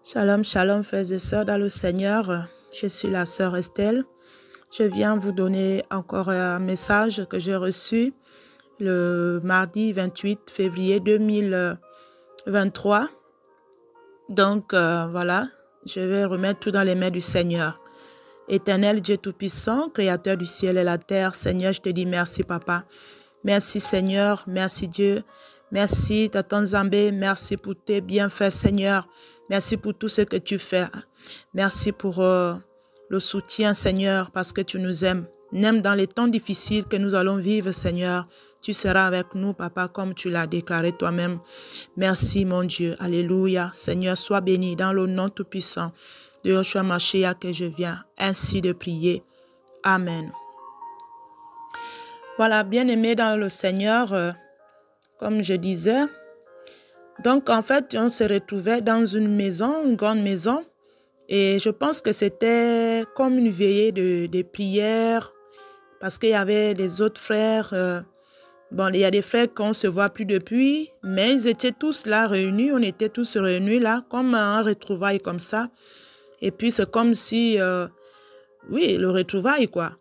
Shalom, shalom, frères et sœurs dans le Seigneur. Je suis la sœur Estelle. Je viens vous donner encore un message que j'ai reçu le mardi 28 février 2023. Donc, voilà, je vais remettre tout dans les mains du Seigneur. Éternel Dieu Tout-Puissant, Créateur du ciel et la terre, Seigneur, je te dis merci, Papa. Merci, Seigneur. Merci, Dieu. Merci, Tatan Zambé. Merci pour tes bienfaits, Seigneur. Merci pour tout ce que tu fais. Merci pour le soutien, Seigneur, parce que tu nous aimes. Même dans les temps difficiles que nous allons vivre, Seigneur, tu seras avec nous, Papa, comme tu l'as déclaré toi-même. Merci, mon Dieu. Alléluia. Seigneur, sois béni dans le nom tout-puissant de Yoshua Mashiach que je viens ainsi de prier. Amen. Voilà, bien-aimés dans le Seigneur, comme je disais, donc en fait, on se retrouvait dans une maison, une grande maison, et je pense que c'était comme une veillée de prière, parce qu'il y avait des autres frères, bon, il y a des frères qu'on ne se voit plus depuis, mais ils étaient tous là réunis, on était tous réunis là, comme un retrouvaille comme ça, et puis c'est comme si, oui, le retrouvaille quoi.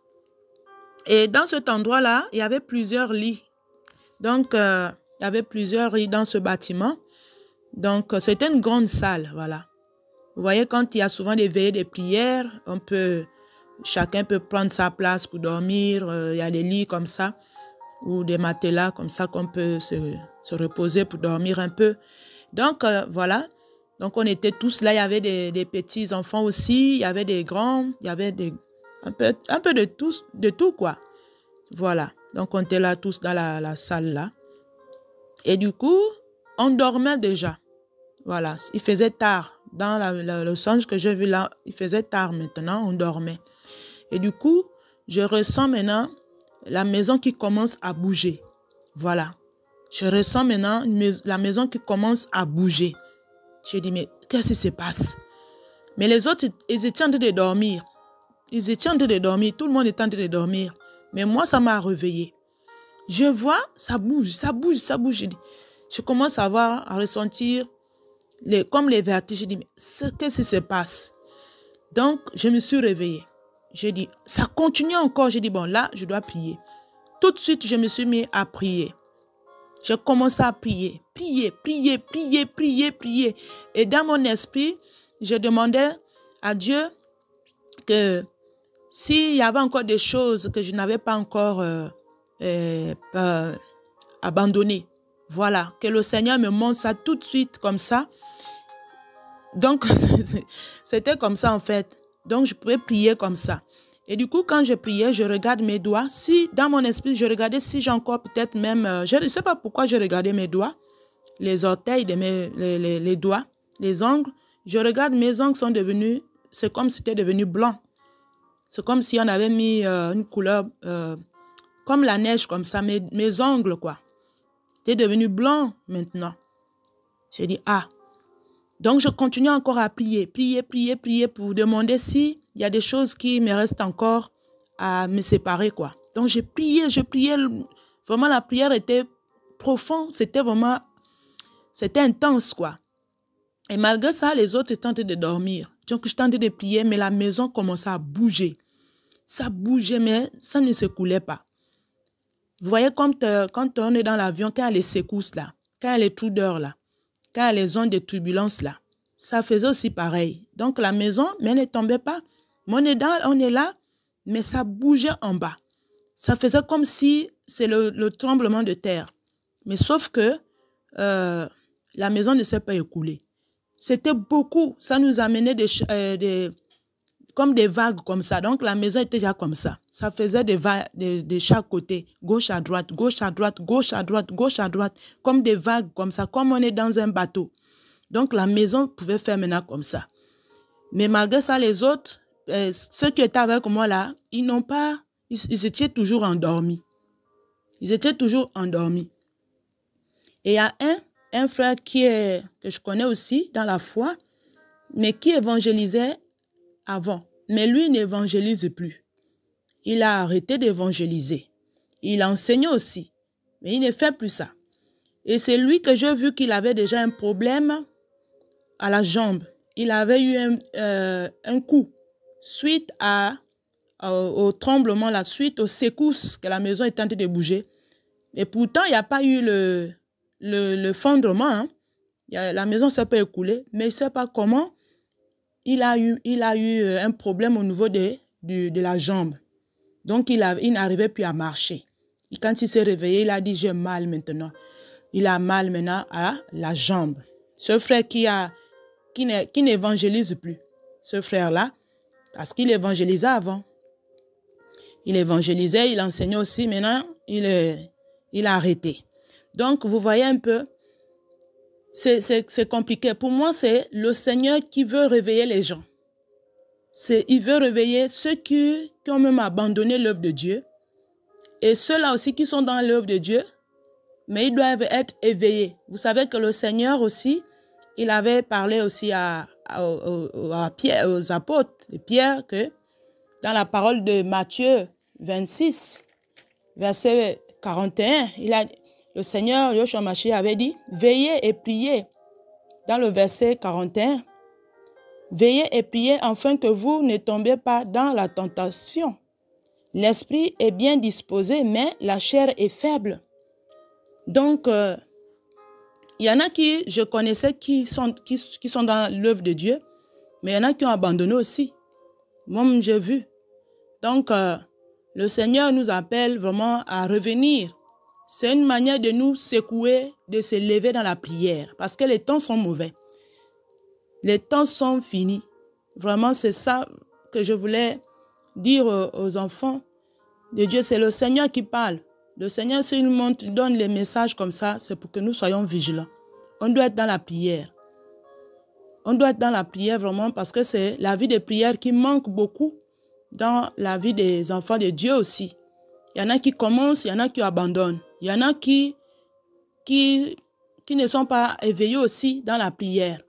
Et dans cet endroit-là, il y avait plusieurs lits. Donc, il y avait plusieurs lits dans ce bâtiment. Donc, c'était une grande salle, voilà. Vous voyez, quand il y a souvent des veillées de prière, chacun peut prendre sa place pour dormir. Il y a des lits comme ça, ou des matelas comme ça qu'on peut se reposer pour dormir un peu. Donc, voilà. Donc, on était tous là. Il y avait des petits enfants aussi. Il y avait des grands. Il y avait un peu de tout, quoi. Voilà. Donc, on était là tous dans la salle là. Et du coup, on dormait déjà. Voilà. Il faisait tard. Dans le songe que j'ai vu là, il faisait tard maintenant. On dormait. Et du coup, je ressens maintenant la maison qui commence à bouger. Voilà. Je ressens maintenant la maison qui commence à bouger. Je dis, mais qu'est-ce qui se passe? Mais les autres, ils étaient en train de dormir. Ils étaient en train de dormir. Tout le monde était en train de dormir. Mais moi, ça m'a réveillée. Je vois, ça bouge, ça bouge, ça bouge. Je commence à ressentir comme les vertiges. Je dis, mais qu'est-ce qui se passe? Donc, je me suis réveillée. Je dis, ça continue encore. Je dis, bon, là, je dois prier. Tout de suite, je me suis mis à prier. J'ai commencé à prier. Prier. Et dans mon esprit, je demandais à Dieu que s'il y avait encore des choses que je n'avais pas encore abandonnées, voilà, que le Seigneur me montre ça tout de suite comme ça. Donc, c'était comme ça en fait. Donc, je pouvais prier comme ça. Et du coup, quand je priais, je regarde mes doigts. Si, dans mon esprit, je regardais si j'ai encore peut-être même... je ne sais pas pourquoi je regardais mes doigts, les orteils de les doigts, les ongles. Je regarde, mes ongles sont devenus... C'est comme si c'était devenu blanc. C'est comme si on avait mis une couleur... comme la neige, comme ça. Mes ongles, quoi. C'était devenu blanc maintenant. J'ai dit, ah... Donc, je continue encore à prier pour demander s'il y a des choses qui me restent encore à me séparer, quoi. Donc, je priais. Vraiment, la prière était profonde. C'était intense, quoi. Et malgré ça, les autres étaient en train de dormir. Donc, je tentais de prier, mais la maison commençait à bouger. Ça bougeait, mais ça ne se coulait pas. Vous voyez, quand on est dans l'avion, quand il y a les secousses, là, quand il y a les trous d'heure, là, quand il y a les zones de turbulence là, ça faisait aussi pareil. Donc la maison, mais elle ne tombait pas. Mais on est là, mais ça bougeait en bas. Ça faisait comme si c'est le tremblement de terre. Mais sauf que la maison ne s'est pas écoulée. C'était beaucoup. Ça nous amenait comme des vagues comme ça. Donc la maison était déjà comme ça. Ça faisait des vagues de chaque côté, gauche à droite, gauche à droite, gauche à droite, gauche à droite, comme des vagues comme ça, comme on est dans un bateau. Donc la maison pouvait faire maintenant comme ça. Mais malgré ça, les autres, ceux qui étaient avec moi là, ils étaient toujours endormis. Ils étaient toujours endormis. Et il y a un frère que je connais aussi dans la foi, mais qui évangélisait avant. Mais lui n'évangélise plus. Il a arrêté d'évangéliser. Il enseigne aussi. Mais il ne fait plus ça. Et c'est lui que j'ai vu qu'il avait déjà un problème à la jambe. il avait eu un coup suite au tremblement, la suite aux secousses que la maison est en train de bouger. Et pourtant, il n'y a pas eu le fondement. Hein. La maison s'est pas écoulée, mais il ne sait pas comment il a eu un problème au niveau de la jambe. Donc, il n'arrivait plus à marcher. Et quand il s'est réveillé, il a dit, j'ai mal maintenant. Il a mal maintenant à la jambe. Ce frère qui n'évangélise plus, ce frère-là, parce qu'il évangélisait avant. Il évangélisait, il enseignait aussi. Maintenant, il a arrêté. Donc, vous voyez un peu, c'est compliqué. Pour moi, c'est le Seigneur qui veut réveiller les gens. Il veut réveiller ceux qui ont même abandonné l'œuvre de Dieu. Et ceux-là aussi qui sont dans l'œuvre de Dieu, mais ils doivent être éveillés. Vous savez que le Seigneur aussi, il avait parlé aussi aux apôtres de Pierre que dans la parole de Matthieu 26, verset 41, le Seigneur Yahshua Mashiach avait dit « Veillez et priez » dans le verset 41. « Veillez et priez afin que vous ne tombiez pas dans la tentation. L'esprit est bien disposé, mais la chair est faible. » Donc, il y en a qui, je connaissais, qui sont dans l'œuvre de Dieu, mais il y en a qui ont abandonné aussi. Moi, j'ai vu. Donc, le Seigneur nous appelle vraiment à revenir. C'est une manière de nous secouer, de se lever dans la prière, parce que les temps sont mauvais. Les temps sont finis. Vraiment, c'est ça que je voulais dire aux enfants de Dieu. C'est le Seigneur qui parle. Le Seigneur, s'il nous donne les messages comme ça, c'est pour que nous soyons vigilants. On doit être dans la prière. On doit être dans la prière vraiment parce que c'est la vie de prière qui manque beaucoup dans la vie des enfants de Dieu aussi. Il y en a qui commencent, il y en a qui abandonnent. Il y en a qui ne sont pas éveillés aussi dans la prière.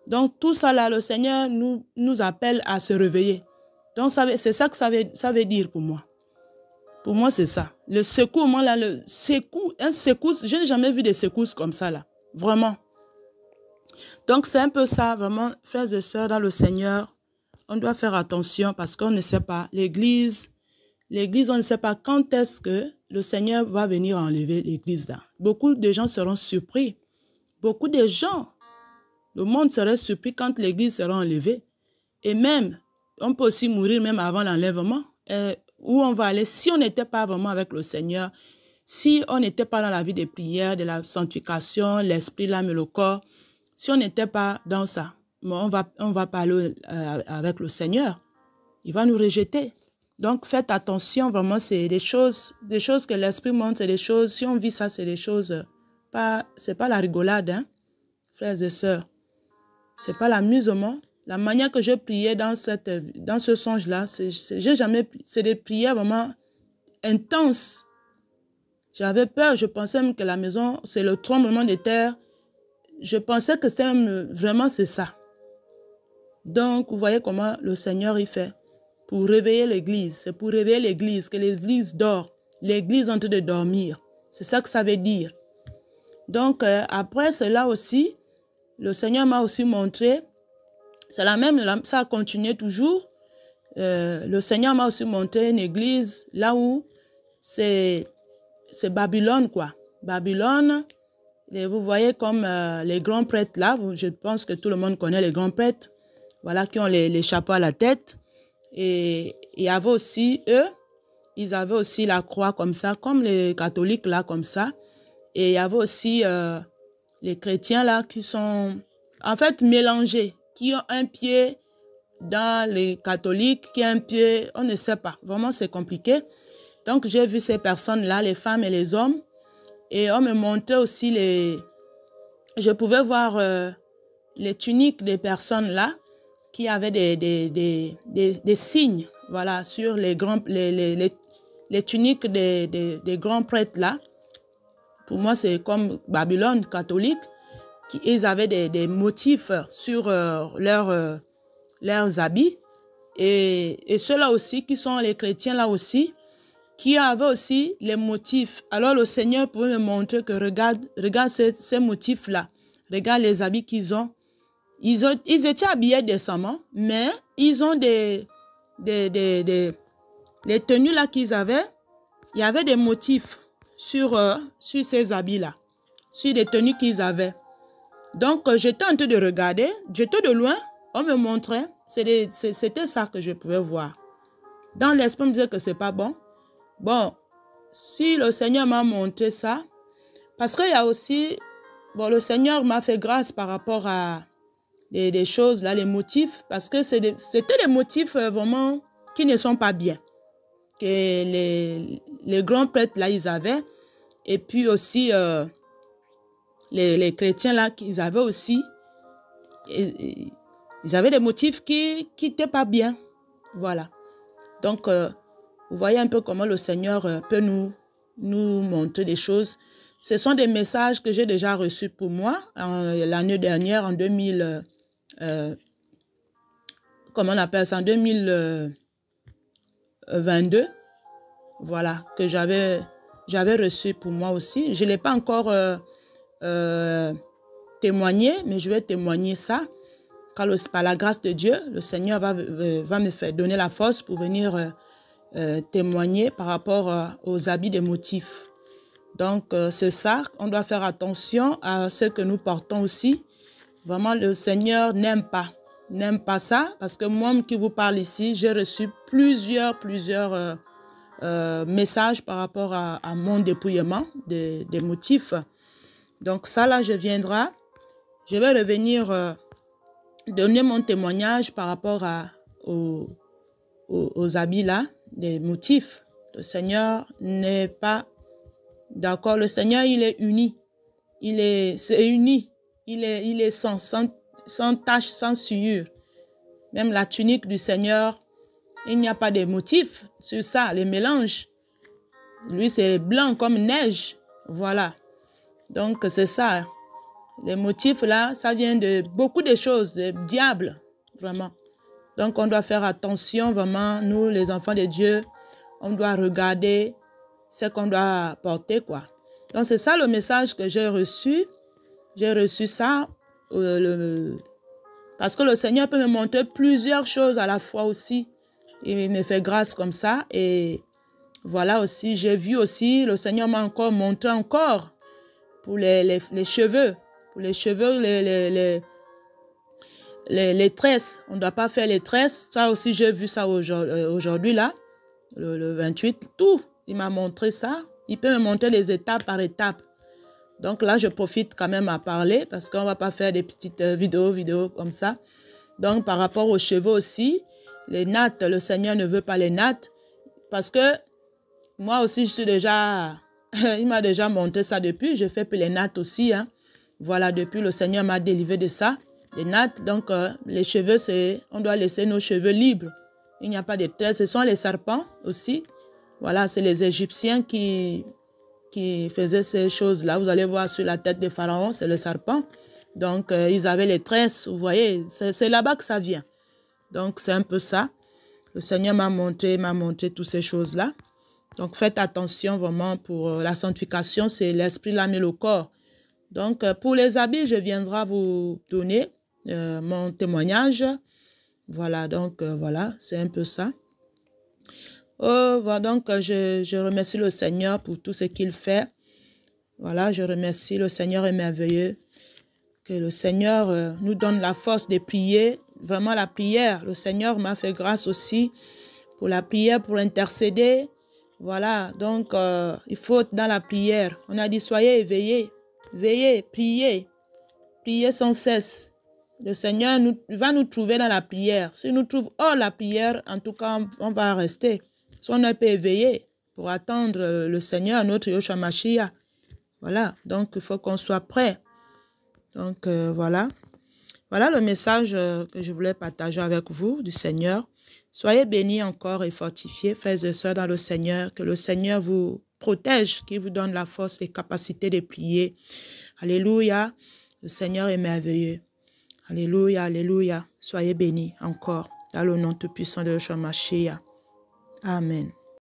Donc tout ça là, le Seigneur nous appelle à se réveiller. Donc c'est ça que ça veut dire pour moi. Pour moi, c'est ça. Le secouement là, un secousse, je n'ai jamais vu des secousses comme ça là. Vraiment. Donc c'est un peu ça, vraiment, frères et sœurs dans le Seigneur. On doit faire attention parce qu'on ne sait pas. L'église, on ne sait pas quand est-ce que le Seigneur va venir enlever l'église là. Beaucoup de gens seront surpris. Beaucoup de gens, le monde serait surpris quand l'église sera enlevée. Et même, on peut aussi mourir même avant l'enlèvement. Où on va aller si on n'était pas vraiment avec le Seigneur, si on n'était pas dans la vie de prière, de la sanctification, l'esprit, l'âme et le corps, si on n'était pas dans ça, on va parler avec le Seigneur. Il va nous rejeter. Donc, faites attention, vraiment, c'est des choses que l'Esprit montre, c'est des choses, si on vit ça, c'est des choses, c'est pas la rigolade, hein, frères et sœurs. C'est pas l'amusement. La manière que je priais dans ce songe-là, c'est des prières vraiment intenses. J'avais peur, je pensais même que la maison, c'est le tremblement de terre. Je pensais que c'était vraiment c'est ça. Donc, vous voyez comment le Seigneur y fait. Pour réveiller l'église, c'est pour réveiller l'église, que l'église dort. L'église est en train de dormir. C'est ça que ça veut dire. Donc, après cela aussi, le Seigneur m'a aussi montré, c'est la même, ça a continué toujours. Le Seigneur m'a aussi montré une église là où c'est Babylone, quoi. Babylone, et vous voyez comme les grands prêtres là, je pense que tout le monde connaît les grands prêtres, voilà, qui ont les chapeaux à la tête. Et il y avait aussi, ils avaient aussi la croix comme ça, comme les catholiques là, comme ça. Et il y avait aussi les chrétiens là qui sont en fait mélangés, qui ont un pied dans les catholiques, qui ont un pied, on ne sait pas. Vraiment, c'est compliqué. Donc, j'ai vu ces personnes-là, les femmes et les hommes. Et on me montrait aussi je pouvais voir les tuniques des personnes-là qui avaient des signes, voilà, sur les tuniques des grands prêtres-là. Pour moi, c'est comme Babylone catholique. Ils avaient des motifs sur leurs habits. Et ceux-là aussi, qui sont les chrétiens là aussi, qui avaient aussi les motifs. Alors le Seigneur pouvait me montrer que regarde ces motifs-là. Regarde les habits qu'ils ont. ils étaient habillés décemment, mais ils ont les tenues là qu'ils avaient, il y avait des motifs sur ces habits-là, sur les tenues qu'ils avaient. Donc, j'étais en train de regarder, j'étais de loin, on me montrait, c'était ça que je pouvais voir. Dans l'esprit, on me disait que c'est pas bon. Bon, si le Seigneur m'a montré ça, parce qu'il y a aussi, bon, le Seigneur m'a fait grâce par rapport à des choses, là, les motifs, parce que c'était des motifs vraiment qui ne sont pas bien, que les grands prêtres, là, ils avaient, et puis aussi les chrétiens, là, ils avaient aussi, ils avaient des motifs qui n'étaient pas bien, voilà. Donc, vous voyez un peu comment le Seigneur peut nous montrer des choses. Ce sont des messages que j'ai déjà reçus pour moi l'année dernière, en 2000, comment on appelle ça, en 2022, voilà, que j'avais reçu pour moi aussi. Je ne l'ai pas encore témoigné, mais je vais témoigner ça. Car par la grâce de Dieu, le Seigneur va me faire donner la force pour venir témoigner par rapport aux habits des motifs. Donc, c'est ça, on doit faire attention à ce que nous portons aussi. Vraiment, le Seigneur n'aime pas ça, parce que moi qui vous parle ici, j'ai reçu plusieurs messages par rapport à mon dépouillement des motifs. Donc, ça là, je vais revenir donner mon témoignage par rapport aux habits là, des motifs. Le Seigneur n'est pas d'accord. Le Seigneur, il est uni. C'est uni. Il est sans tache, sans souillure. Même la tunique du Seigneur, il n'y a pas de motifs sur ça, les mélanges. Lui, c'est blanc comme neige. Voilà. Donc, c'est ça. Les motifs là, ça vient de beaucoup de choses, des diables, vraiment. Donc, on doit faire attention, vraiment, nous, les enfants de Dieu, on doit regarder ce qu'on doit porter, quoi. Donc, c'est ça le message que j'ai reçu. J'ai reçu ça parce que le Seigneur peut me montrer plusieurs choses à la fois aussi. Il me fait grâce comme ça. Et voilà aussi, j'ai vu aussi, le Seigneur m'a encore montré encore pour les cheveux. Pour les cheveux, les tresses. On ne doit pas faire les tresses. Ça aussi, j'ai vu ça aujourd'hui, là, le 28. Tout, il m'a montré ça. Il peut me montrer les étapes par étapes. Donc là, je profite quand même à parler parce qu'on ne va pas faire des petites vidéos comme ça. Donc, par rapport aux cheveux aussi, les nattes, le Seigneur ne veut pas les nattes parce que moi aussi, je suis déjà... il m'a déjà montré ça depuis. Je fais les nattes aussi, hein. Voilà, depuis, le Seigneur m'a délivré de ça, les nattes. Donc, les cheveux, on doit laisser nos cheveux libres. Il n'y a pas de tresses. Ce sont les serpents aussi. Voilà, c'est les Égyptiens qui faisaient ces choses-là. Vous allez voir sur la tête des pharaons, c'est le serpent. Donc, ils avaient les tresses, vous voyez, c'est là-bas que ça vient. Donc, c'est un peu ça. Le Seigneur m'a montré toutes ces choses-là. Donc, faites attention vraiment pour la sanctification, c'est l'esprit, l'âme et le corps. Donc, pour les habits, je viendrai vous donner mon témoignage. Voilà, donc, voilà, c'est un peu ça. Voilà, donc, je remercie le Seigneur pour tout ce qu'il fait. Voilà, je remercie le Seigneur est merveilleux. Que le Seigneur nous donne la force de prier. Vraiment, la prière. Le Seigneur m'a fait grâce aussi pour la prière, pour intercéder. Voilà, donc, il faut être dans la prière. On a dit, soyez éveillés. Veillez, priez. Priez sans cesse. Le Seigneur va nous trouver dans la prière. S'il nous trouve hors la prière, en tout cas, on va rester. Si on n'est pas éveillé pour attendre le Seigneur, notre Yoshua Mashiach. Voilà, donc il faut qu'on soit prêt. Donc voilà. Voilà le message que je voulais partager avec vous du Seigneur. Soyez bénis encore et fortifiés, frères et sœurs dans le Seigneur. Que le Seigneur vous protège, qu'il vous donne la force et capacité de prier. Alléluia. Le Seigneur est merveilleux. Alléluia, alléluia. Soyez bénis encore dans le nom tout-puissant de Yoshua Mashiach. Amen.